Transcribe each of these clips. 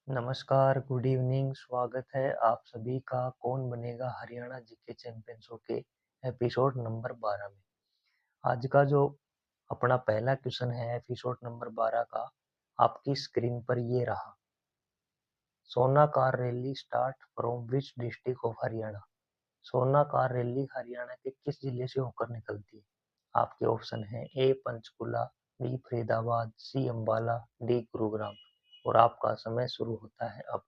नमस्कार, good evening, स्वागत है आप सभी का कौन बनेगा हरियाणा जीके चैंपियन शो के एपिसोड नंबर 12 में। आज का जो अपना पहला क्वेश्चन है एपिसोड नंबर 12 का, आपकी स्क्रीन पर ये रहा। सोना car rally start from which district of Haryana. सोना कार रैली हरियाणा के किस जिले से होकर निकलती है? आपके ऑप्शन है ए पंचकुला, बी फरीदाबाद, सी अंबाला, डी गुरुग्राम। और आपका समय शुरू होता है अब।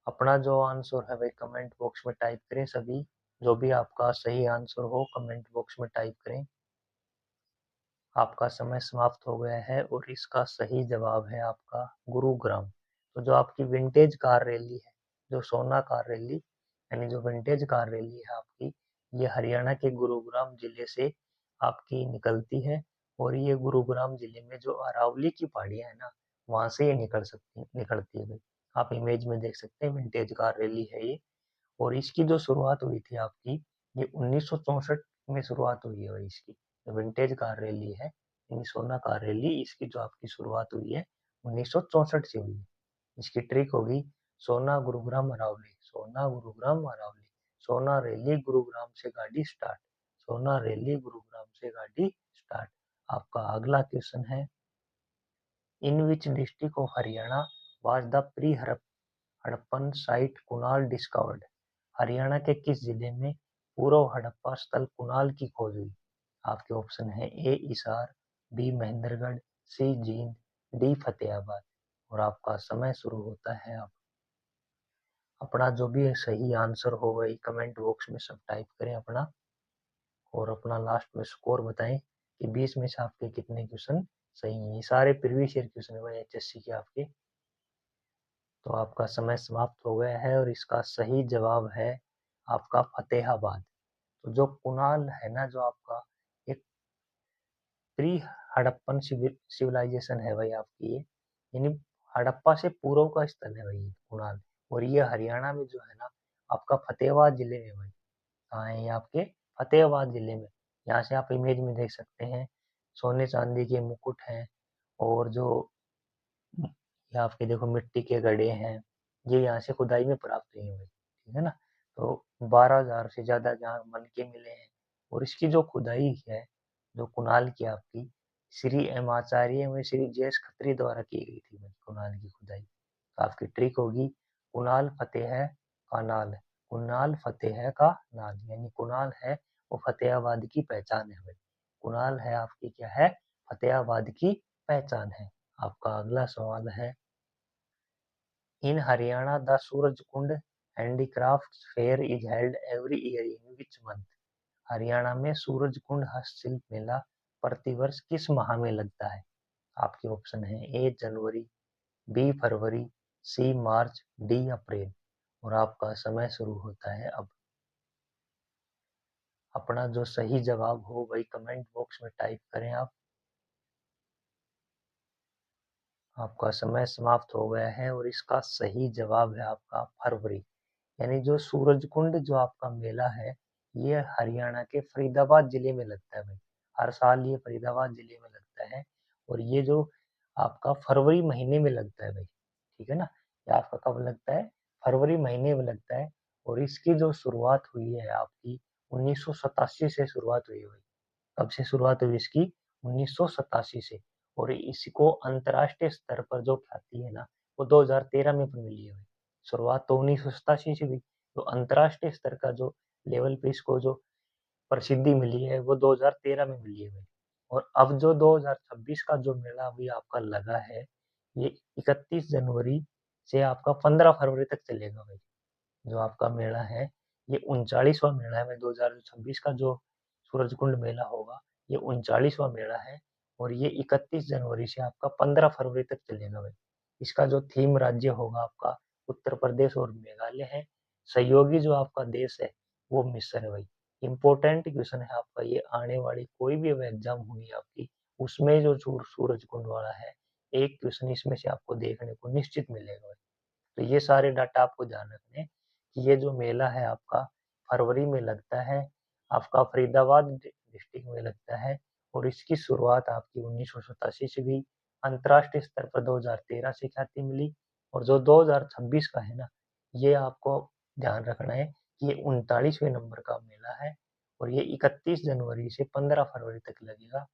अपना जो आंसर है वही कमेंट बॉक्स में टाइप करें सभी। जो भी आपका सही आंसर हो कमेंट बॉक्स में टाइप करें। आपका समय समाप्त हो गया है और इसका सही जवाब है आपका गुरुग्राम। तो जो आपकी विंटेज कार रैली है, जो सोना कार रैली यानी जो विंटेज कार रैली है आपकी, ये हरियाणा के गुरुग्राम जिले से आपकी निकलती है। और ये गुरुग्राम जिले में जो अरावली की पहाड़ियाँ है ना, वहाँ से ये निकलती है भाई। आप इमेज में देख सकते हैं, विंटेज कार रैली है ये। और इसकी जो शुरुआत हुई थी आपकी, ये 1964 में शुरुआत हुई है। इसकी विंटेज कार रैली है यानी सोना कार रैली, इसकी जो आपकी शुरुआत हुई है 1964 से हुई है। इसकी ट्रिक होगी सोना गुरुग्राम अरावली, सोना गुरुग्राम अरावली, सोना रैली गुरुग्राम से गाड़ी स्टार्ट, सोना रैली गुरुग्राम से गाड़ी स्टार्ट। आपका अगला क्वेश्चन है, in which district of Haryana was the pre Harappan site Kunal discovered. Haryana के किस जिले में पूर्व हड़प्पा स्थल कुणाल की खोज हुई? आपके ऑप्शन है ए इसार, बी महेंद्रगढ़, सी जींद, डी फतेहाबाद। और आपका समय शुरू होता है अब। अपना जो भी सही आंसर हो वही कमेंट बॉक्स में सब टाइप करें अपना, और अपना लास्ट में स्कोर बताएं कि 20 में से आपके कितने क्वेश्चन सही हैं। ये सारे प्रीवियस ईयर क्वेश्चन है एचएससी के आपके। तो आपका समय समाप्त हो गया है और इसका सही जवाब है आपका फतेहाबाद। तो जो कुणाल है ना, जो आपका एक प्री हड़प्पन सिविलाइजेशन है भाई आपकी ये, यानी हड़प्पा से पूर्व का स्थल है भाई कुणाल। और ये हरियाणा में जो है ना, आपका फतेहाबाद जिले में भाई। कहाँ है ये आपके? फतेहाबाद जिले में। यहाँ से आप इमेज में देख सकते हैं, सोने चांदी के मुकुट हैं। और जो ये आपके देखो मिट्टी के घड़े हैं, ये यहाँ से खुदाई में प्राप्त हुए हैं भाई। ठीक है ना? तो 12,000 से ज्यादा जहाँ मनके मिले हैं। और इसकी जो खुदाई है, जो कुणाल की आपकी, श्री एम आचार्य में श्री जे.एस. खत्री द्वारा की गई थी भाई कुणाल की खुदाई। तो आपकी ट्रिक होगी कुणाल फतेह का नाल, कुणाल फतेह का नाल, यानी कुणाल है वो फतेहाबाद की पहचान है भाई। कुणाल है आपकी क्या है? फतेहाबाद की पहचान है। आपका अगला सवाल है, in Haryana the Surajkund handicraft fair is held every year in which month. Haryana में सूरजकुंड हस्तशिल्प मेला प्रतिवर्ष किस माह में लगता है? आपके ऑप्शन है ए जनवरी, बी फरवरी, सी मार्च, डी अप्रैल। और आपका समय शुरू होता है अब। अपना जो सही जवाब हो वही कमेंट बॉक्स में टाइप करें आप। आपका समय समाप्त हो गया है और इसका सही जवाब है आपका फरवरी। यानी जो सूरजकुंड जो आपका मेला है, ये हरियाणा के फरीदाबाद जिले में लगता है भाई। हर साल ये फरीदाबाद जिले में लगता है। और ये जो आपका फरवरी महीने में लगता है भाई। ठीक है ना? ये आपका कब लगता है? फरवरी महीने में लगता है। और इसकी जो शुरुआत हुई है आपकी 1987 से शुरुआत हुई है भाई। कब से शुरुआत हुई इसकी? 1987 से। और इसको अंतर्राष्ट्रीय स्तर पर जो ख्याति है ना, वो 2013 में मिली है। शुरुआत तो 1987 से हुई, तो अंतर्राष्ट्रीय स्तर का जो लेवल पे इसको जो प्रसिद्धि मिली है वो 2013 में मिली है भाई। और अब जो 2026 का जो मेला अभी आपका लगा है, ये 31 जनवरी से आपका 15 फरवरी तक चलेगा भाई। जो आपका मेला है, ये 39वां मेला है भाई। 2026 का जो सूरजकुंड मेला होगा, ये 39वां मेला है। और ये 31 जनवरी से आपका 15 फरवरी तक चलेगा भाई। इसका जो थीम राज्य होगा आपका उत्तर प्रदेश और मेघालय है। सहयोगी जो आपका देश है वो मिस्र है भाई। इंपॉर्टेंट क्वेश्चन है आपका ये, आने वाली कोई भी एग्जाम हुई आपकी, उसमें जो सूरज कुंड वाला है, एक क्वेश्चन इसमें से आपको देखने को निश्चित मिलेगा भाई। तो ये सारे डाटा आपको ध्यान रखने हैं कि ये जो मेला है आपका फरवरी में लगता है, आपका फरीदाबाद डिस्ट्रिक्ट में लगता है। और इसकी शुरुआत आपकी 1987 से हुई अंतर्राष्ट्रीय स्तर पर 2013 से ख्याति मिली, और जो 2026 का है ना, ये आपको ध्यान रखना है कि ये 39वें नंबर का मेला है और ये 31 जनवरी से 15 फरवरी तक लगेगा।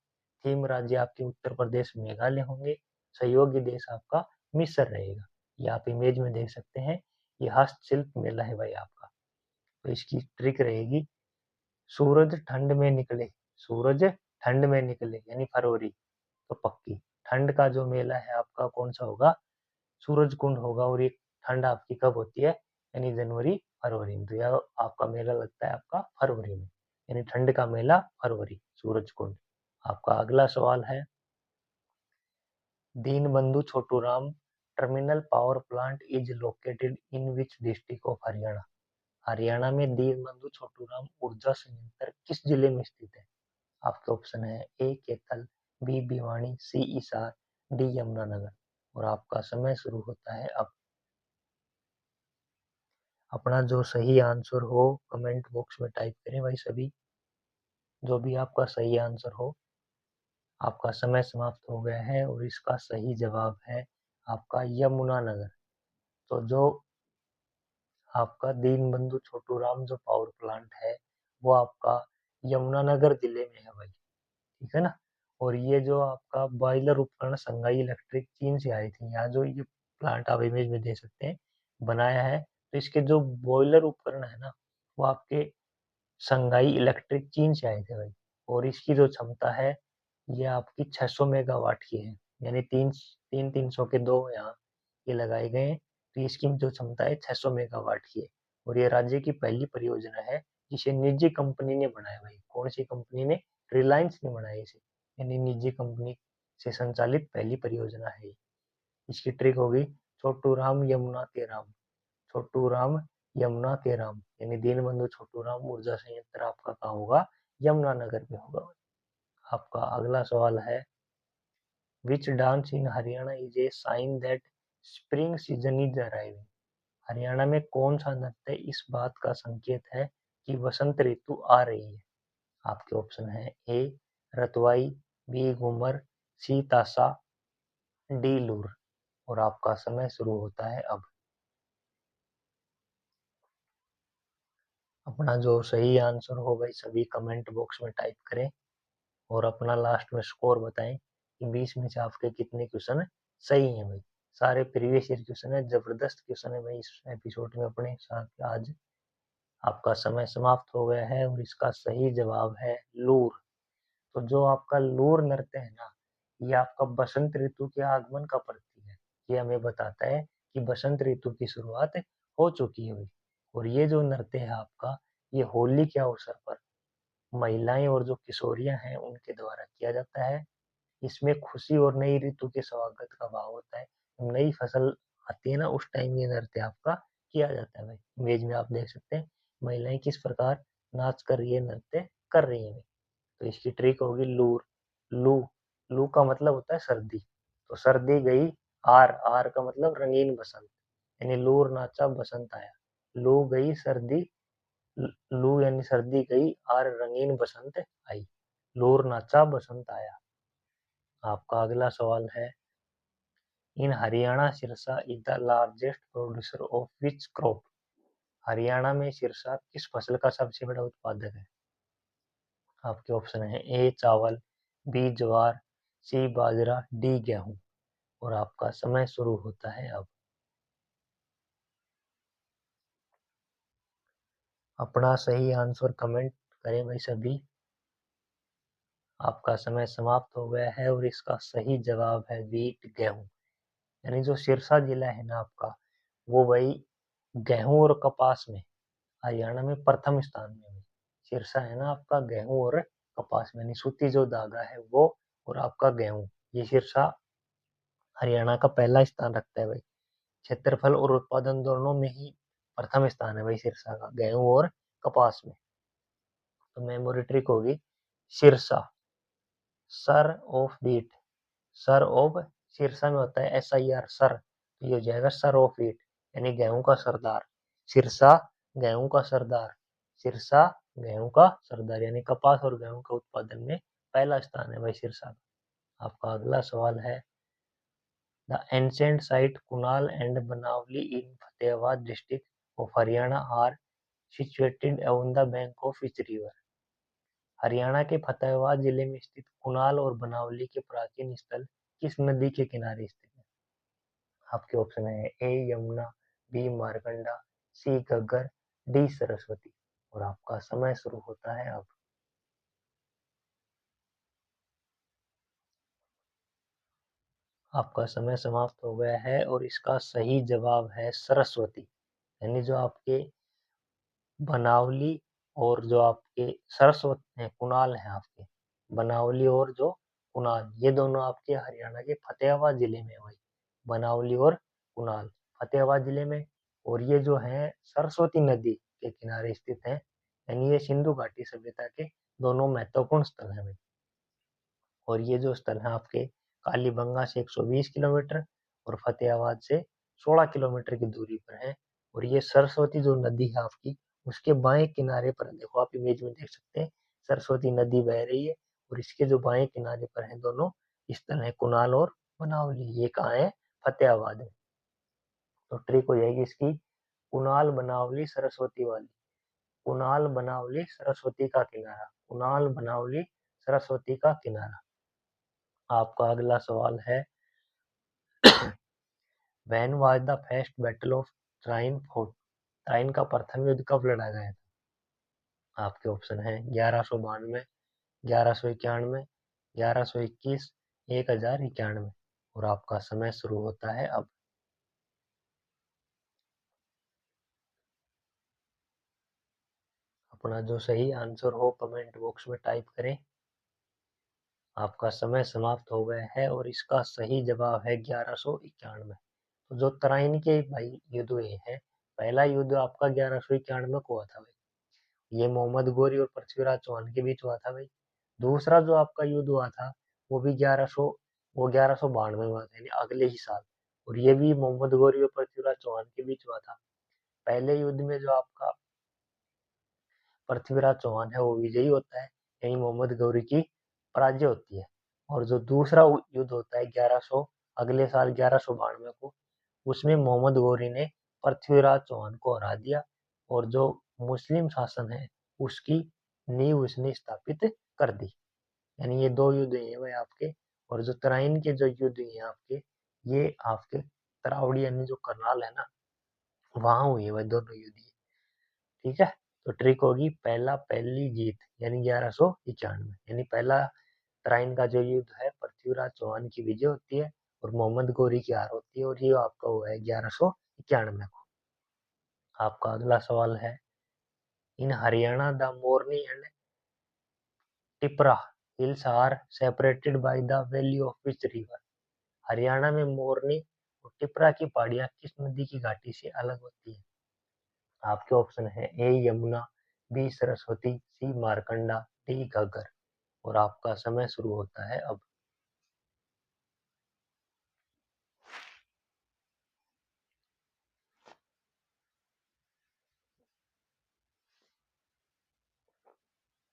थीम राज्य आपके उत्तर प्रदेश मेघालय होंगे, सहयोगी देश आपका मिस्र रहेगा। ये आप इमेज में देख सकते हैं, ये हस्तशिल्प मेला है भाई आपका। तो इसकी ट्रिक रहेगी, सूरज ठंड में निकले, सूरज ठंड में निकले यानी फरवरी, तो पक्की ठंड का जो मेला है आपका कौन सा होगा, सूरज कुंड होगा। और ये ठंड आपकी कब होती है, यानी जनवरी फरवरी में। तो यह आपका मेला लगता है आपका फरवरी में, यानी ठंड का मेला फरवरी, सूरज कुंड। आपका अगला सवाल है, Deenbandhu Chhoturam terminal power plant is located in which district of Haryana. Haryana में दीनबंधु छोटूराम ऊर्जा संयंत्र किस जिले में स्थित है। आपके ऑप्शन है, ए कैथल, बी भिवानी, सी हिसार, डी यमुनानगर। और आपका समय शुरू होता है अब। अपना जो सही आंसर हो कमेंट बॉक्स में टाइप करें भाई सभी, जो भी आपका सही आंसर हो। आपका समय समाप्त हो गया है और इसका सही जवाब है आपका यमुनानगर। तो जो आपका दीनबंधु छोटूराम जो पावर प्लांट है वो आपका यमुनानगर जिले में है भाई, ठीक है ना। और ये जो आपका बॉयलर उपकरण संघाई इलेक्ट्रिक चीन से आई थी। यहाँ जो ये प्लांट आप इमेज में देख सकते हैं बनाया है, तो इसके जो बॉयलर उपकरण है ना वो आपके संघाई इलेक्ट्रिक चीन से आए थे भाई। और इसकी जो क्षमता है ये आपकी 600 मेगावाट की है, यानी तीन तीन 300 के दो यहाँ ये लगाए गए हैं। तो इसकी जो क्षमता है 600 मेगावाट की है। और ये राज्य की पहली परियोजना है जिसे निजी कंपनी ने बनाया भाई। कौन सी कंपनी ने, रिलायंस ने बनाया इसे, यानी निजी कंपनी से संचालित पहली परियोजना है। इसकी ट्रिक होगी, छोटू राम यमुना के राम, छोटू राम यमुना के राम, यानी दीनबंधु छोटू राम ऊर्जा संयंत्र आपका कहाँ होगा, यमुनानगर में होगा। आपका अगला सवाल है, which dance in Haryana is a sign that spring season is arriving. Haryana में कौन सा नृत्य इस बात का संकेत है कि वसंत ऋतु आ रही है। आपके ऑप्शन है, ए रतवाई, बी घूमर, सी तासा, डी लूर। और आपका समय शुरू होता है अब। अपना जो सही आंसर हो भाई सभी कमेंट बॉक्स में टाइप करें और अपना लास्ट में स्कोर बताएं कि 20 में से आपके कितने क्वेश्चन सही हैं भाई। सारे प्रीवियस ईयर क्वेश्चन है, जबरदस्त क्वेश्चन है भाई इस एपिसोड में अपने साथ आज। आपका समय समाप्त हो गया है और इसका सही जवाब है लूर। तो जो आपका लूर नृत्य है ना, ये आपका बसंत ऋतु के आगमन का प्रतीक है। ये हमें बताता है कि बसंत ऋतु की शुरुआत हो चुकी है भाई। और ये जो नृत्य है आपका, ये होली के अवसर पर महिलाएं और जो किशोरियां हैं उनके द्वारा किया जाता है। इसमें खुशी और नई ऋतु के स्वागत का भाव होता है। नई फसल आती है ना, उस टाइम ये नृत्य आपका किया जाता है भाई। इमेज में आप देख सकते हैं महिलाएं किस प्रकार नाच कर ये नृत्य कर रही हैं। तो इसकी ट्रिक होगी लूर। लू, लू का मतलब होता है सर्दी। तो सर्दी गई, आर, आर का मतलब रंगीन बसंत, यानी लूर नाचा बसंत आया। लू गई सर्दी, लू यानी सर्दी गई, आर रंगीन बसंत आई, लूर नाचा बसंत आया। आपका अगला सवाल है, in Haryana Sirsa is the largest producer of which crop. Haryana में सिरसा किस फसल का सबसे बड़ा उत्पादक है। आपके ऑप्शन है, ए चावल, बी ज्वार, सी बाजरा, डी गेहूं। और आपका समय शुरू होता है अब। अपना सही आंसर कमेंट करें भाई सभी। आपका समय समाप्त हो गया है और इसका सही जवाब है वीट, गेहूं। यानी जो सिरसा जिला है ना आपका, वो भाई गेहूं और कपास में हरियाणा में प्रथम स्थान में है। सिरसा है ना आपका गेहूं और कपास में, यानी सूती जो धागा है वो और आपका गेहूं, ये सिरसा हरियाणा का पहला स्थान रखता है भाई। क्षेत्रफल और उत्पादन दोनों में ही प्रथम स्थान है भाई सिरसा का, गेहूं और कपास में। तो मेमोरी ट्रिक होगी, Sirsa sir of beat, sir of, Sirsa में होता है SIR सर, तो ये हो जाएगा सर ऑफ वीट, यानी गेहूं का सरदार। सिरसा गेहूं का सरदार, सिरसा गेहूं का सरदार, यानी कपास और गेहूं का उत्पादन में पहला स्थान है भाई सिरसा का। आपका अगला सवाल है, the ancient site Kunal and Banawali in Fatehabad district of Haryana are situated on the bank of which river. Haryana के फतेहाबाद जिले में स्थित कुनाल और बनावली के प्राचीन स्थल किस नदी के किनारे स्थित है? आपके ऑप्शन है ए यमुना, बी मारकंडा, सी घग्गर, डी सरस्वती। और आपका समय शुरू होता है अब। आपका समय समाप्त हो गया है और इसका सही जवाब है सरस्वती। यानी जो आपके बनावली और जो आपके सरस्वती हैं, कुनाल हैं आपके, बनावली और जो कुनाल, ये दोनों आपके हरियाणा के फतेहाबाद जिले में है भाई। बनावली और कुनाल फतेहाबाद जिले में। और ये जो है सरस्वती नदी के किनारे स्थित है। यानी ये सिंधु घाटी सभ्यता के दोनों महत्वपूर्ण स्थल हैं भाई। और ये जो स्थल है आपके कालीबंगा से 120 किलोमीटर और फतेहाबाद से 16 किलोमीटर की दूरी पर है। और ये सरस्वती जो नदी है आपकी, उसके बाएं किनारे पर, देखो आप इमेज में देख सकते हैं, सरस्वती नदी बह रही है और इसके जो बाएं किनारे पर है दोनों स्थल है कुनाल और बनावली। ये कहाँ है? फतेहाबाद में। तो ट्रिक हो जाएगी इसकी, कुनाल बनावली सरस्वती वाली। कुनाल बनावली सरस्वती का किनारा, कुनाल बनावली सरस्वती का किनारा। आपका अगला सवाल है, when was the first battle of Tarain fort? Tarain का प्रथम युद्ध कब लड़ा गया था? आपके ऑप्शन है 1192, 1191, 1121, 1091। और आपका समय शुरू होता है अब। अपना जो सही आंसर हो कमेंट बॉक्स में टाइप करें। आपका समय समाप्त हो गया है और इसका सही जवाब है 1191। तो जो तराइन के भाई युद्ध हुए हैं, पहला युद्ध आपका 1191 को हुआ था भाई। ये मोहम्मद गोरी और पृथ्वीराज चौहान के बीच हुआ था भाई। दूसरा जो आपका युद्ध हुआ था वो भी 1192 में हुआ था, यानी अगले ही साल। और ये भी मोहम्मद गोरी और पृथ्वीराज चौहान के बीच हुआ था। पहले युद्ध में जो आपका पृथ्वीराज चौहान है वो विजयी होता है, यानी मोहम्मद गौरी की पराजय होती है। और जो दूसरा युद्ध होता है 1100, अगले साल 1192 को, उसमें मोहम्मद गौरी ने पृथ्वीराज चौहान को हरा दिया और जो मुस्लिम शासन है उसकी नींव उसने स्थापित कर दी। यानी ये दो युद्ध हैं भाई आपके। और जो तराइन के जो युद्ध हैं आपके, ये आपके तरावड़ी यानी जो करनाल है ना, वहां हुई है भाई दोनों युद्ध। ठीक है। तो ट्रिक होगी पहली जीत, यानी 1191, यानी पहला तराइन का जो युद्ध है पृथ्वीराज चौहान की विजय होती है और मोहम्मद गोरी की हार होती है। और ये आपका हुआ है 1191 को। आपका अगला सवाल है, in Haryana the Morni and Tipra hills are separated by the valley of which river? Haryana में मोरनी और टिपरा की पहाड़ियां किस नदी की घाटी से अलग होती है? आपके ऑप्शन है ए यमुना, बी सरस्वती, सी मारकंडा, डी घग्गर। और आपका समय शुरू होता है अब।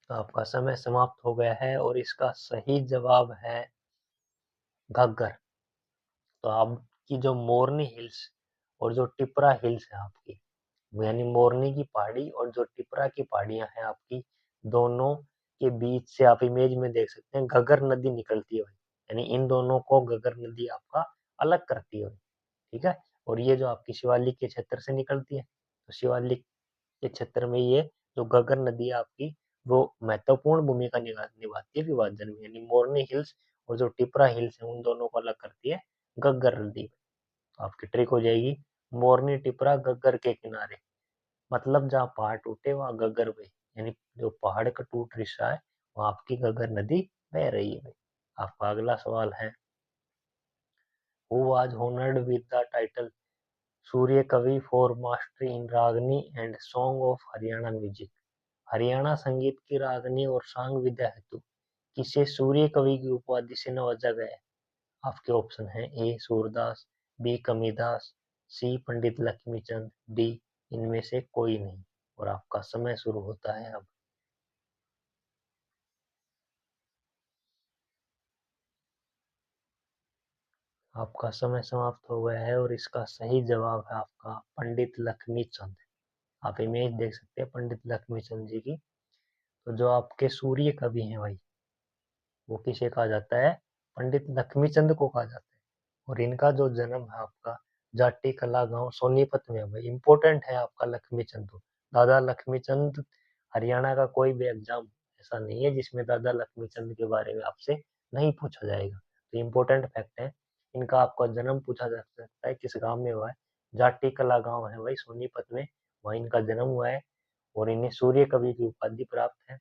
तो आपका समय समाप्त हो गया है और इसका सही जवाब है घग्गर। तो आपकी जो मोरनी हिल्स और जो टिपरा हिल्स है आपकी, यानी मोरनी की पहाड़ी और जो टिपरा की पहाड़ियां हैं आपकी, दोनों के बीच से आप इमेज में देख सकते हैं घग्गर नदी निकलती है भाई। यानी इन दोनों को घग्गर नदी आपका अलग करती है भाई। ठीक है। और ये जो आपकी शिवालिक के क्षेत्र से निकलती है, तो शिवालिक के क्षेत्र में ये जो घग्गर नदी है आपकी, वो महत्वपूर्ण भूमिका निभाती है विभाजन में। यानी मोरनी हिल्स और जो टिपरा हिल्स है उन दोनों को अलग करती है घग्गर नदी। तो आपकी ट्रिक हो जाएगी, मोरनी टिपरा घग्गर के किनारे, मतलब जहाँ पहाड़ टूटे वहाँ घग्गर बहे। यानी जो पहाड़ का टूट हिस्सा है वहाँ आपकी घग्गर नदी बह रही है। आपका अगला सवाल है, who was honoured with the title Surya Kavi for mastery in Ragini and song of Haryana music? Haryana संगीत की रागनी और सांग विद्या हेतु किसे सूर्य कवि की उपाधि से नवाजा गया है? आपके ऑप्शन हैं ए सूरदास, बी कमीदास, सी पंडित लक्ष्मीचंद, डी इनमें से कोई नहीं। और आपका समय शुरू होता है अब। आपका समय समाप्त हो गया है और इसका सही जवाब है आपका पंडित लक्ष्मीचंद। आप इमेज देख सकते हैं पंडित लक्ष्मीचंद जी की। तो जो आपके सूर्य कवि हैं भाई, वो किसे कहा जाता है? पंडित लक्ष्मीचंद को कहा जाता है। और इनका जो जन्म है आपका जाटी कला गांव सोनीपत में है भाई। इंपॉर्टेंट है आपका लक्ष्मीचंद। तो दादा लक्ष्मीचंद, हरियाणा का कोई भी एग्जाम ऐसा नहीं है जिसमें दादा लक्ष्मीचंद के बारे में आपसे नहीं पूछा जाएगा। तो इम्पोर्टेंट फैक्ट है। इनका आपका जन्म पूछा जा सकता है किस गांव में हुआ है? जाटी कला गांव है भाई सोनीपत में, वहीं इनका जन्म हुआ है। और इन्हें सूर्य कवि की उपाधि प्राप्त है।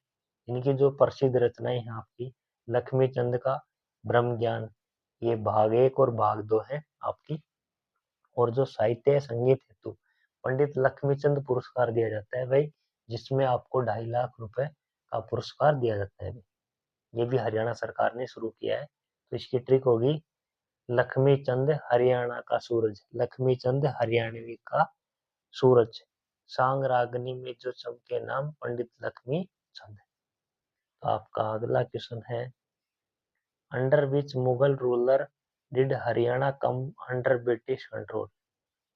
इनकी जो प्रसिद्ध रचनाएं हैं आपकी, लक्ष्मीचंद का ब्रह्म ज्ञान, ये भाग 1 और भाग 2 है आपकी। और जो साहित्य संगीत हेतु पंडित लक्ष्मीचंद पुरस्कार दिया जाता है भाई, जिसमें आपको 2.5 लाख रुपए का पुरस्कार दिया जाता है। ये भी हरियाणा सरकार ने शुरू किया है। तो इसकी ट्रिक होगी लक्ष्मीचंद हरियाणा का सूरज, लक्ष्मीचंद हरियाणवी का सूरज, सांग रागनी में जो चमके नाम पंडित लक्ष्मीचंद। तो आपका अगला क्वेश्चन है, under which Mughal ruler did Haryana come under British control?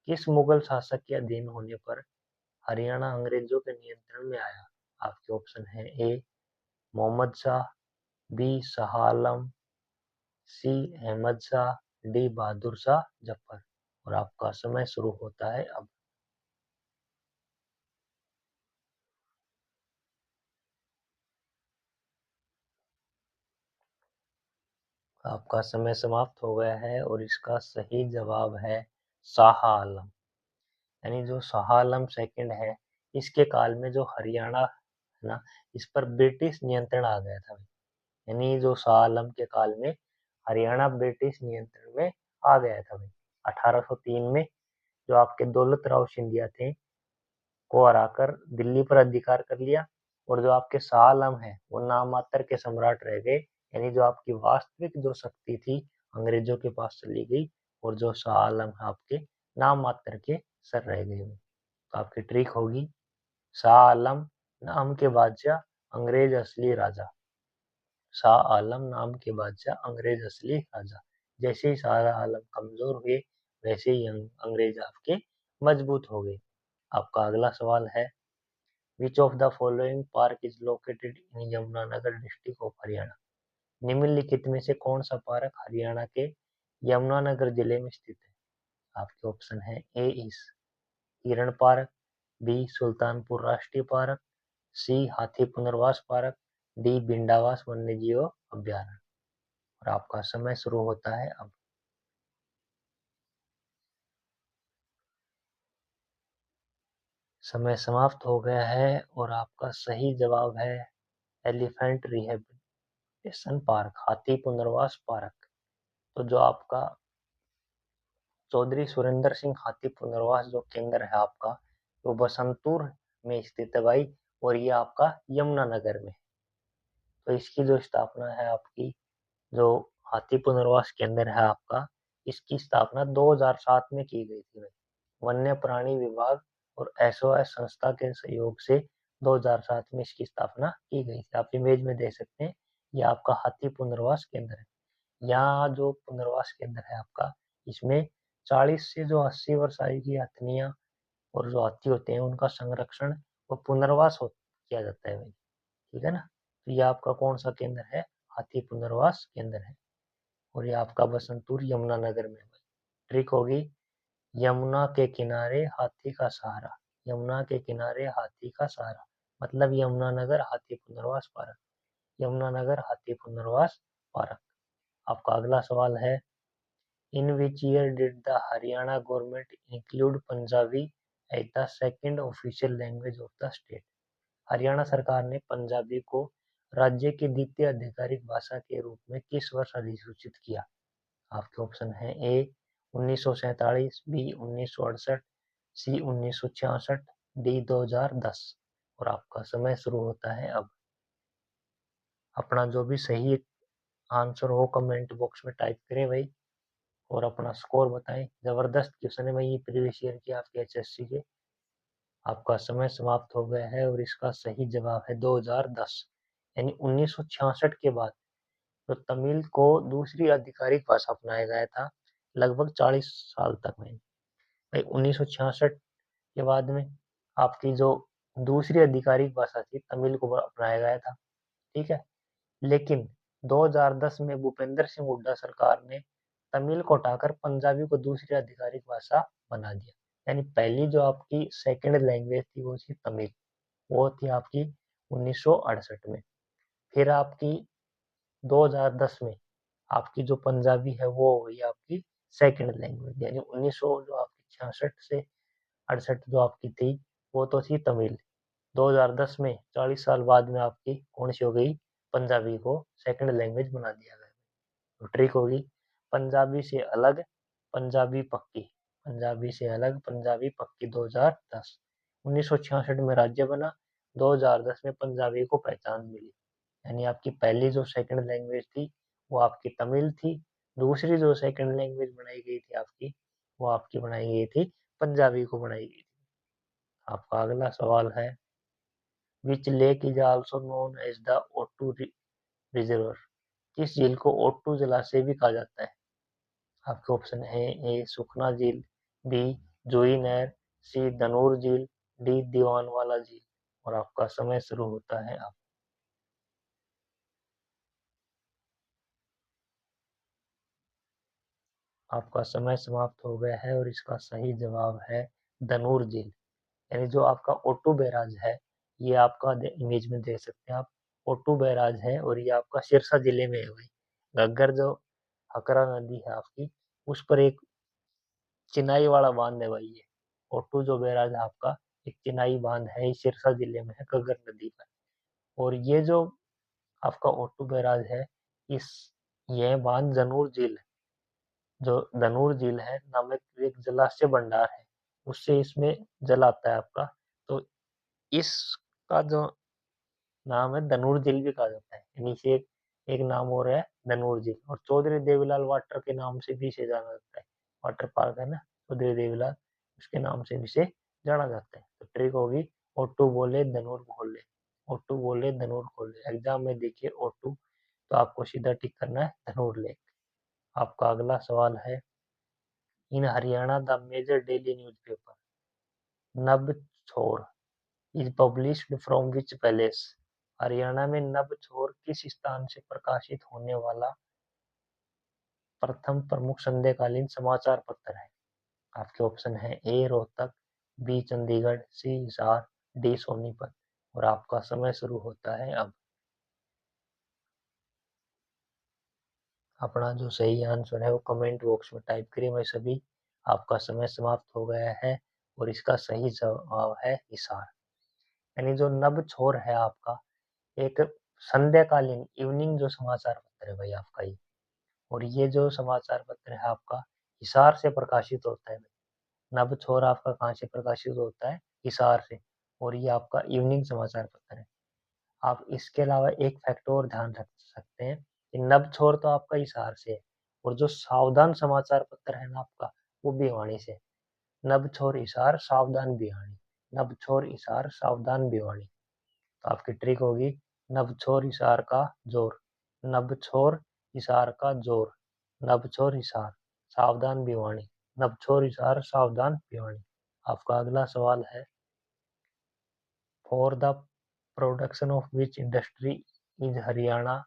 किस मुगल शासक के अधीन होने पर हरियाणा अंग्रेजों के नियंत्रण में आया? आपके ऑप्शन है, ए मोहम्मद शाह, बी शाह आलम, सी अहमद शाह, डी बहादुर शाह जफर। और आपका समय शुरू होता है अब। आपका समय समाप्त हो गया है और इसका सही जवाब है शाह आलम। यानी जो शाह आलम सेकंड है, इसके काल में जो हरियाणा है ना, इस पर ब्रिटिश नियंत्रण आ गया था। यानी जो शाह आलम के काल में हरियाणा ब्रिटिश नियंत्रण में आ गया था भाई। 1803 में जो आपके दौलत राव सिंधिया थे को हराकर दिल्ली पर अधिकार कर लिया। और जो आपके शाह आलम है वो नाम मात्र के सम्राट रह गए। यानी जो आपकी वास्तविक जो शक्ति थी अंग्रेजों के पास चली गई, और जो शाह आलम है आपके नाम मात्र के सर रह गए। तो आपकी ट्रिक होगी, शाह आलम नाम के बादशाह अंग्रेज असली राजा, शाह आलम नाम के बादशाह अंग्रेज असली राजा। जैसे ही शाह आलम कमजोर हुए, वैसे ही अंग्रेज आपके मजबूत हो गए। आपका अगला सवाल है, विच of the following park is located in Yamunanagar district of Haryana? निम्नलिखित में से कौन सा पार्क हरियाणा के यमुनानगर जिले में स्थित है? आपके ऑप्शन है, ए इस हिरण पार्क, बी सुल्तानपुर राष्ट्रीय पार्क, सी हाथी पुनर्वास पार्क, डी भिंडावास वन्यजीव अभ्यारण्य। और आपका समय शुरू होता है अब। समय समाप्त हो गया है और आपका सही जवाब है एलिफेंट रिहेबिलिटेशन पार्क, हाथी पुनर्वास पार्क। तो जो आपका चौधरी सुरेंद्र सिंह हाथी पुनर्वास जो केंद्र है आपका, वो बसंतपुर में स्थित है भाई। और ये आपका यमुनानगर में। तो इसकी जो स्थापना है आपकी, जो हाथी पुनर्वास केंद्र है आपका, इसकी स्थापना 2007 में की गई थी। वन्य प्राणी विभाग और एसओएस संस्था के सहयोग से 2007 में इसकी स्थापना की गई थी। आप इमेज में देख सकते हैं, ये आपका हाथी पुनर्वास केंद्र है। यहाँ जो पुनर्वास केंद्र है आपका, इसमें 40 से जो 80 वर्ष आयु की हथनियां और जो हाथी होते हैं उनका संरक्षण और पुनर्वास किया जाता है भाई। ठीक है ना? तो ये आपका कौन सा केंद्र है? हाथी पुनर्वास केंद्र है। और ये आपका बसंतपुर यमुनानगर में है। ट्रिक होगी, यमुना के किनारे हाथी का सहारा, यमुना के किनारे हाथी का सहारा, मतलब यमुनानगर हाथी पुनर्वास पार्क, यमुनानगर हाथी पुनर्वास पार्क। आपका अगला सवाल है, in which year did the Haryana government include Punjabi as the second official language of the state? Haryana सरकार ने पंजाबी को राज्य की द्वितीय आधिकारिक भाषा के रूप में किस वर्ष अधिसूचित किया? आपके ऑप्शन है, ए 1947, बी 1968, सी 1966, डी 2010। और आपका समय शुरू होता है अब। अपना जो भी सही आंसर हो कमेंट बॉक्स में टाइप करें भाई, और अपना स्कोर बताएं। जबरदस्त क्वेश्चन है भाई ये प्रीवियस ईयर की आपके एचएससी के। आपका समय समाप्त हो गया है और इसका सही जवाब है 2010। यानी 1966 के बाद तो तमिल को दूसरी आधिकारिक भाषा अपनाया गया था, लगभग 40 साल तक में। भाई 1966 के बाद में आपकी जो दूसरी आधिकारिक भाषा थी तमिल को अपनाया गया था, ठीक है। लेकिन 2010 में भूपेंद्र सिंह हुड्डा सरकार ने तमिल को हटाकर पंजाबी को दूसरी आधिकारिक भाषा बना दिया। यानी पहली जो आपकी सेकंड लैंग्वेज थी वो थी तमिल, वो थी आपकी 1968 में। फिर आपकी 2010 में आपकी जो पंजाबी है वो हो गई आपकी सेकंड लैंग्वेज, यानी 1900 जो आपकी 66 से 68 जो आपकी थी वो तो थी तमिल। 2010 में 40 साल बाद में आपकी कौन सी हो गई, पंजाबी को सेकंड लैंग्वेज बना दिया गया। तो ट्रिक होगी पंजाबी से अलग पंजाबी पक्की, पंजाबी से अलग पंजाबी पक्की 2010। 1966 में राज्य बना, 2010 में पंजाबी को पहचान मिली। यानी आपकी पहली जो सेकंड लैंग्वेज थी वो आपकी तमिल थी, दूसरी जो सेकंड लैंग्वेज बनाई गई थी आपकी वो आपकी बनाई गई थी पंजाबी को बनाई गई थी। आपका अगला सवाल है which lake is also known as the Ottu reservoir, किस झील को ओटू जलाशय भी कहा जाता है। आपके ऑप्शन है ए सुखना झील, बी जोई नहर, सी धनूर झील, डी दीवानवाला झील। और आपका समय शुरू होता है अब। आपका समय समाप्त हो गया है और इसका सही जवाब है धनूर झील। यानी जो आपका ओटू बैराज है ये आपका इमेज में देख सकते हैं आप, ओटू बैराज है और ये आपका सिरसा जिले में है भाई। घग्गर जो हकरा नदी है आपकी उस पर एक चिनाई वाला बांध है भाई। ये ओटू जो बैराज है आपका एक चिनाई बांध है, सिरसा जिले में है घग्गर नदी पर। और ये जो आपका ओटू बैराज है इस यह बांध धनूर झील, जो धनूर झील है नामक एक जलाशय भंडार है उससे इसमें जल आता है आपका। तो इसका जो नाम है धनूर झील भी कहा जाता है, यानी से एक नाम और है धनूर झील। और चौधरी देवीलाल वाटर के नाम से भी इसे जाना जाता है, वाटर पार्क है ना चौधरी देवीलाल, उसके नाम से भी इसे जाना जाता है। तो ट्रिक होगी ओटू बोले धनूर खोले, ओटू बोले धनूर खोले। एग्जाम में देखिए ओटू तो आपको सीधा टिक करना है धनूर लेक। आपका अगला सवाल है in Haryana the major daily newspaper नब छोर is published from which palace. Haryana में नब छोर किस स्थान से प्रकाशित होने वाला प्रथम प्रमुख संध्याकालीन समाचार पत्र है। आपके ऑप्शन है ए रोहतक, बी चंडीगढ़, सी हिसार, डी सोनीपत। और आपका समय शुरू होता है अब। अपना जो सही आंसर है वो कमेंट बॉक्स में टाइप करिए मैं सभी। आपका समय समाप्त हो गया है और इसका सही जवाब है हिसार। यानी जो नब छोर है आपका एक संध्याकालीन इवनिंग जो समाचार पत्र है भाई आपका ये। और ये जो समाचार पत्र है आपका हिसार से प्रकाशित होता है भाई। नब छोर आपका कहाँ से प्रकाशित होता है, हिसार से। और ये आपका इवनिंग समाचार पत्र है। आप इसके अलावा एक फैक्ट और ध्यान रख सकते हैं कि नब छोर तो आपका हिसार से है और जो सावधान समाचार पत्र है ना आपका वो भिवानी से। नब छोर हिसार सावधान भिवानी, नब छोर हिसार सावधान भिवानी। तो आपकी ट्रिक होगी नबछोर हिसार का जोर, नबछोर हिसार का जोर, नबछोर हिसार सावधान भिवानी, नबछोर हिसार सावधान भिवानी। आपका अगला सवाल है for the production of which industry is Haryana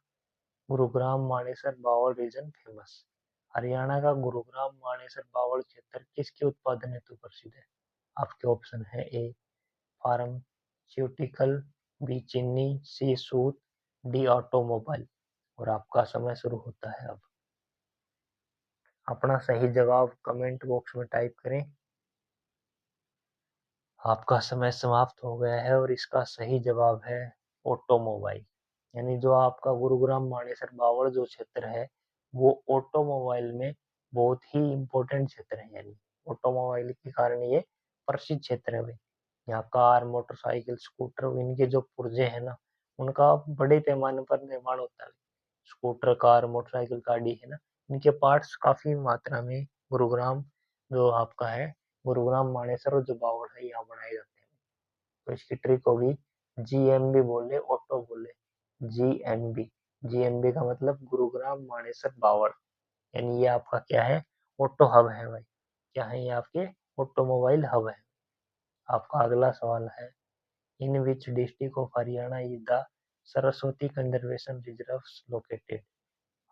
Gurugram Manesar Bawal region famous. Haryana का गुरुग्राम मानेसर बावल क्षेत्र किसके उत्पादन हेतु प्रसिद्ध है। आपके ऑप्शन है ए फार्मास्यूटिकल, बी चीनी, सी सूत, डी ऑटोमोबाइल। और आपका समय शुरू होता है अब। अपना सही जवाब कमेंट बॉक्स में टाइप करें। आपका समय समाप्त हो गया है और इसका सही जवाब है ऑटोमोबाइल। यानी जो आपका गुरुग्राम मानेसर बावल जो क्षेत्र है वो ऑटोमोबाइल में बहुत ही इम्पोर्टेंट क्षेत्र है। यानी ऑटोमोबाइल के कारण ये प्रसिद्ध क्षेत्र है भाई। यहाँ कार मोटरसाइकिल स्कूटर इनके जो पुर्जे हैं ना उनका बड़े पैमाने पर निर्माण होता है। स्कूटर कार मोटरसाइकिल गाड़ी है ना इनके पार्ट्स काफी मात्रा में गुरुग्राम जो आपका है गुरुग्राम मानेसर और जो बावल है यहाँ बनाए जाते हैं। तो इसकी ट्रिक होगी जीएमबी बोले ऑटो बोले, जीएमबी, जीएमबी का मतलब गुरुग्राम मानेसर बावल। यानी ये आपका क्या है ऑटो हब है भाई। क्या है ये आपके ऑटोमोबाइल हब है। आपका अगला सवाल है, in which district of Haryana is the Saraswati conservation reserve located.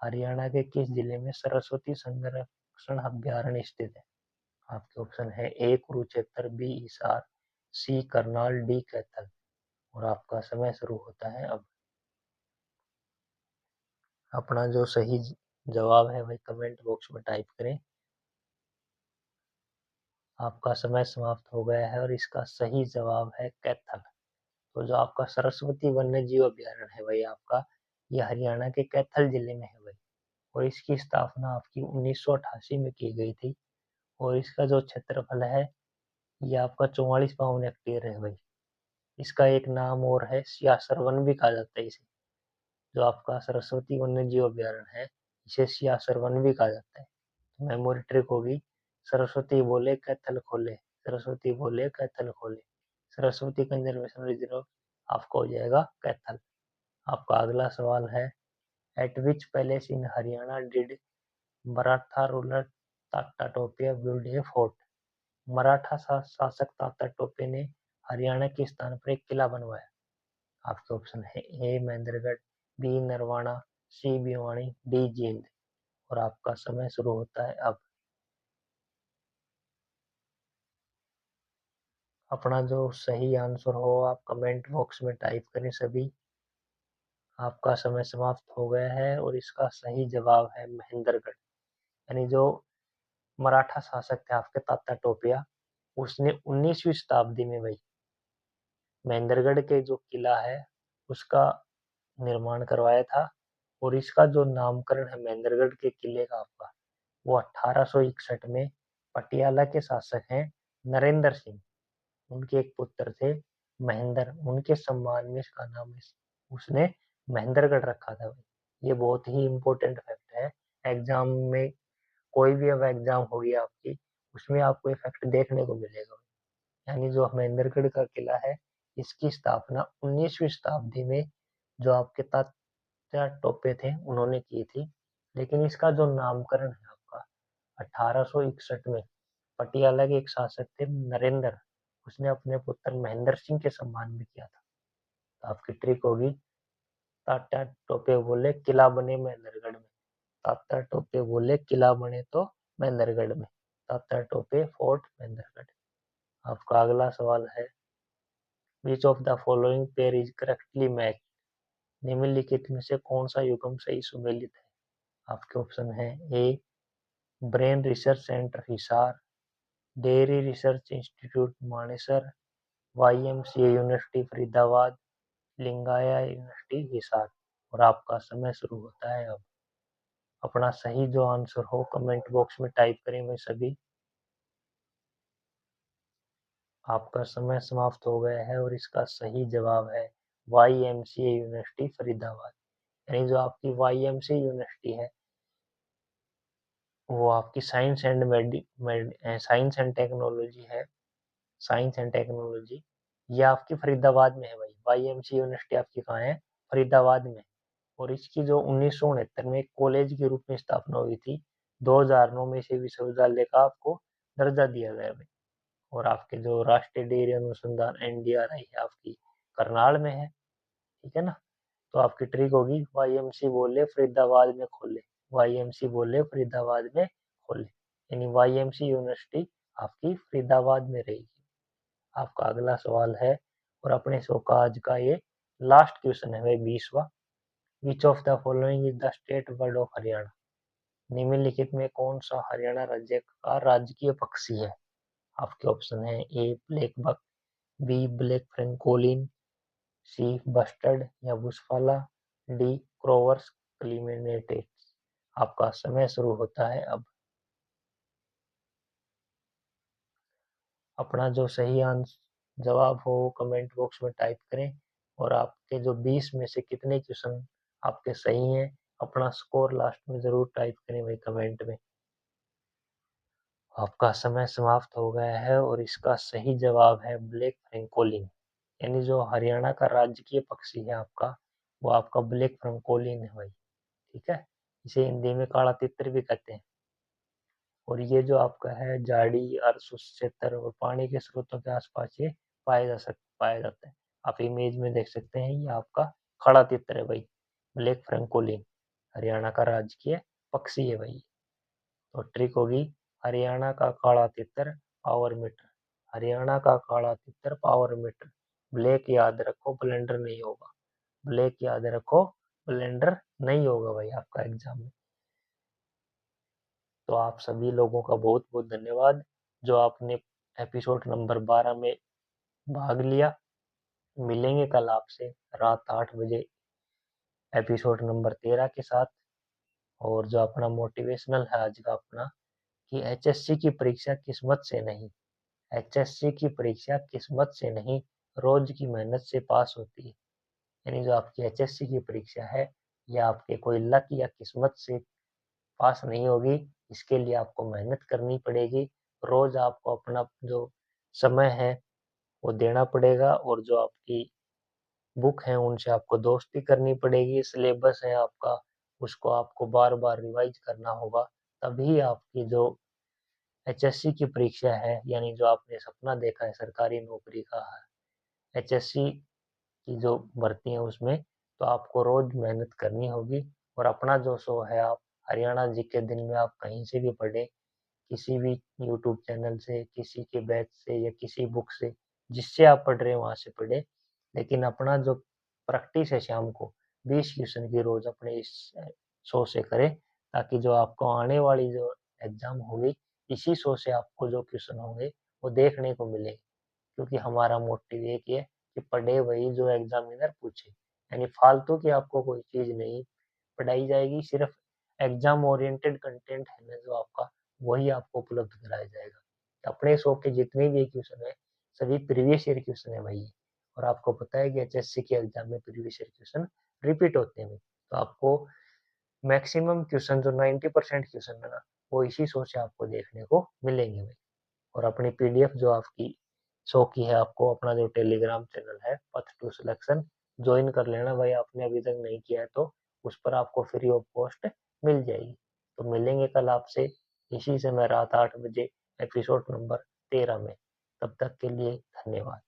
Haryana के किस जिले में सरस्वती संरक्षण अभ्यारण्य स्थित है? आपके ऑप्शन है ए कुरुक्षेत्र, बी हिसार, सी करनाल, डी कैथल। और आपका समय शुरू होता है अब। अपना जो सही जवाब है भाई कमेंट बॉक्स में टाइप करें। आपका समय समाप्त हो गया है और इसका सही जवाब है कैथल। तो जो आपका सरस्वती वन्य जीव अभ्यारण्य है भाई आपका, ये हरियाणा के कैथल जिले में है भाई। और इसकी स्थापना आपकी 1988 में की गई थी। और इसका जो क्षेत्रफल है ये आपका 4452 हेक्टेयर है भाई। इसका एक नाम और है, सियासर वन भी कहा जाता है इसे। जो आपका सरस्वती वन्य जीव अभ्यारण्य है इसे सियासर वन भी कहा जाता है। तो मेमोरी ट्रिक होगी, सरस्वती बोले कैथल खोले, सरस्वती बोले कैथल खोले, सरस्वती कंजर्वेशन रिजर्व आपका हो जाएगा कैथल। आपका अगला सवाल है, eight which palace in Haryana did Maratha ruler Tatya Tope build a fort. Maratha शासक तात्या टोपे ने हरियाणा के स्थान पर एक किला बनवाया। आपके ऑप्शन है ए महेंद्रगढ़, बी नरवाना, सी भिवानी, डी जींद। और आपका समय शुरू होता है अब। अपना जो सही आंसर हो आप कमेंट बॉक्स में टाइप करें सभी। आपका समय समाप्त हो गया है और इसका सही जवाब है महेंद्रगढ़। यानी जो मराठा शासक थे आपके तात्या टोपिया, उसने 19वीं शताब्दी में भाई महेंद्रगढ़ के जो किला है उसका निर्माण करवाया था। और इसका जो नामकरण है महेंद्रगढ़ के किले का आपका, वो 1861 में पटियाला के शासक हैं नरेंद्र सिंह, उनके एक पुत्र थे महेंद्र, उनके सम्मान में इसका नाम उसने महेंद्रगढ़ रखा था भाई। ये बहुत ही इम्पोर्टेंट फैक्ट है। एग्जाम में कोई भी अब एग्जाम होगी आपकी, उसमें आपको ये फैक्ट देखने को मिलेगा। यानी जो महेंद्रगढ़ का किला है इसकी स्थापना 19वीं शताब्दी में जो आपके तात्या टोपे थे उन्होंने की थी। लेकिन इसका जो नामकरण है आपका 1861 में पटियाला के एक शासक थे नरेंद्र, उसने अपने पुत्र महेंद्र सिंह के सम्मान में किया था। तो आपकी ट्रिक होगी, तात्या टोपे बोले किला बने महेंद्रगढ़ में, तात्या टोपे बोले किला बने तो महेंद्रगढ़ में, तात्या टोपे फोर्ट महेंद्रगढ़। आपका अगला सवाल है, विच of the following pair is correctly match. निम्नलिखित में से कौन सा युग्म सही सुमेलित है? आपके ऑप्शन है A brain research centre Hisar, dairy research institute Manesar, YMCA university Faridabad, Lingaya university Hisar. और आपका समय शुरू होता है अब। अपना सही जो आंसर हो कमेंट बॉक्स में टाइप करें भाई सभी। आपका समय समाप्त हो गया है और इसका सही जवाब है YMCA यूनिवर्सिटी फरीदाबाद। यानी जो आपकी YMCA यूनिवर्सिटी है वो आपकी साइंस एंड टेक्नोलॉजी है, साइंस एंड टेक्नोलॉजी, ये आपकी फरीदाबाद में है भाई। YMCA यूनिवर्सिटी आपकी कहाँ है? फरीदाबाद में। और इसकी जो 1969 में एक कॉलेज के रूप में स्थापना हुई थी, 2009 में इसे विश्वविद्यालय का आपको दर्जा दिया गया भाई। और आपके जो राष्ट्रीय डेयरी अनुसंधान NDRI है आपकी करनाल में है, ठीक है ना। तो आपकी ट्रिक होगी, YMC बोले फरीदाबाद में खोले, YMC बोले फरीदाबाद में खोले, यानी YMC यूनिवर्सिटी आपकी फरीदाबाद में रहेगी। आपका अगला सवाल है और अपने शो का आज का ये लास्ट क्वेश्चन है भाई 20वां। Which of the following is the state bird of Haryana. निम्नलिखित में कौन सा हरियाणा राज्य का राजकीय पक्षी है? आपके ऑप्शन है ए ब्लैक बक, बी ब्लैक फ्रेंकोलिन, सी बस्टर्ड या बुशफाला, डी क्रोवर्स क्लिमेनेटेस। आपका समय शुरू होता है अब। अपना जो सही आंसर जवाब हो कमेंट बॉक्स में टाइप करें। और आपके जो 20 में से कितने क्वेश्चन आपके सही हैं अपना स्कोर लास्ट में जरूर टाइप करें भाई कमेंट में। आपका समय समाप्त हो गया है और इसका सही जवाब है ब्लैक फ्रेंकोलिन। यानी जो हरियाणा का राजकीय पक्षी है आपका, वो आपका ब्लैक फ्रेंकोलिन है भाई। ठीक है, इसे हिंदी में काला तितर भी कहते हैं। और ये जो आपका है झाड़ी, अर्श उस क्षेत्र और पानी के स्रोतों के आसपास ये पाया जाता है। आप इमेज में देख सकते हैं, ये आपका खड़ा तितर है भाई, ब्लैक फ्रैंकोलिन, हरियाणा का राजकीय पक्षी है भाई। तो ट्रिक होगी, हरियाणा का काला तितर पावर मीटर, हरियाणा का काला तितर पावर मीटर। ब्लैक याद रखो, ब्लेंडर नहीं होगा, ब्लैक याद रखो, ब्लेंडर नहीं होगा भाई आपका एग्जाम में। तो आप सभी लोगों का बहुत बहुत धन्यवाद जो आपने एपिसोड नंबर 12 में भाग लिया। मिलेंगे कल आपसे रात 8 बजे एपिसोड नंबर 13 के साथ। और जो अपना मोटिवेशनल है आज का अपना, कि एचएससी की परीक्षा किस्मत से नहीं, एचएससी की परीक्षा किस्मत से नहीं, रोज की मेहनत से पास होती है। यानी जो आपकी एचएससी की परीक्षा है, यह आपके कोई लक या किस्मत से पास नहीं होगी। इसके लिए आपको मेहनत करनी पड़ेगी। रोज आपको अपना जो समय है वो देना पड़ेगा, और जो आपकी बुक है उनसे आपको दोस्ती करनी पड़ेगी। सिलेबस है आपका, उसको आपको बार बार रिवाइज करना होगा। तभी आपकी जो एचएससी की परीक्षा है, यानी जो आपने सपना देखा है सरकारी नौकरी का, एचएससी की जो भर्ती है उसमें, तो आपको रोज मेहनत करनी होगी। और अपना जो शो है, आप हरियाणा जीके दिन में आप कहीं से भी पढ़े, किसी भी यूट्यूब चैनल से, किसी के बैच से या किसी बुक से, जिससे आप पढ़ रहे हैं वहां से पढ़े। लेकिन अपना जो प्रैक्टिस है शाम को 20 क्वेश्चन की रोज अपने इस शो से करें, ताकि जो आपको आने वाली जो एग्जाम होगी, इसी शो से आपको जो क्वेश्चन होंगे वो देखने को मिले। क्योंकि हमारा मोटिव एक ही है कि पढ़े वही जो एग्जामिनर पूछे। यानी फालतू की आपको कोई चीज नहीं पढ़ाई जाएगी, सिर्फ एग्जाम ओरिएंटेड कंटेंट है ना जो आपका, वही आपको उपलब्ध कराया जाएगा। अपने शो के जितने भी क्वेश्चन है, सभी प्रीवियस ईयर क्वेश्चन है भाई। और आपको पता है कि एचएससी के एग्जाम में प्रीवियस ईयर क्वेश्चन रिपीट होते हैं। तो आपको मैक्सिमम क्वेश्चन जो 90% क्वेश्चन है ना, वो इसी शो से आपको देखने को मिलेंगे भाई। और अपनी पीडीएफ जो आपकी शो की है, आपको अपना जो टेलीग्राम चैनल है पथ टू सिलेक्शन, ज्वाइन कर लेना भाई, आपने अभी तक नहीं किया है तो उस पर आपको फ्री ऑफ कॉस्ट मिल जाएगी। तो मिलेंगे कल आपसे इसी समय रात 8 बजे एपिसोड नंबर 13 में। तब तक के लिए धन्यवाद।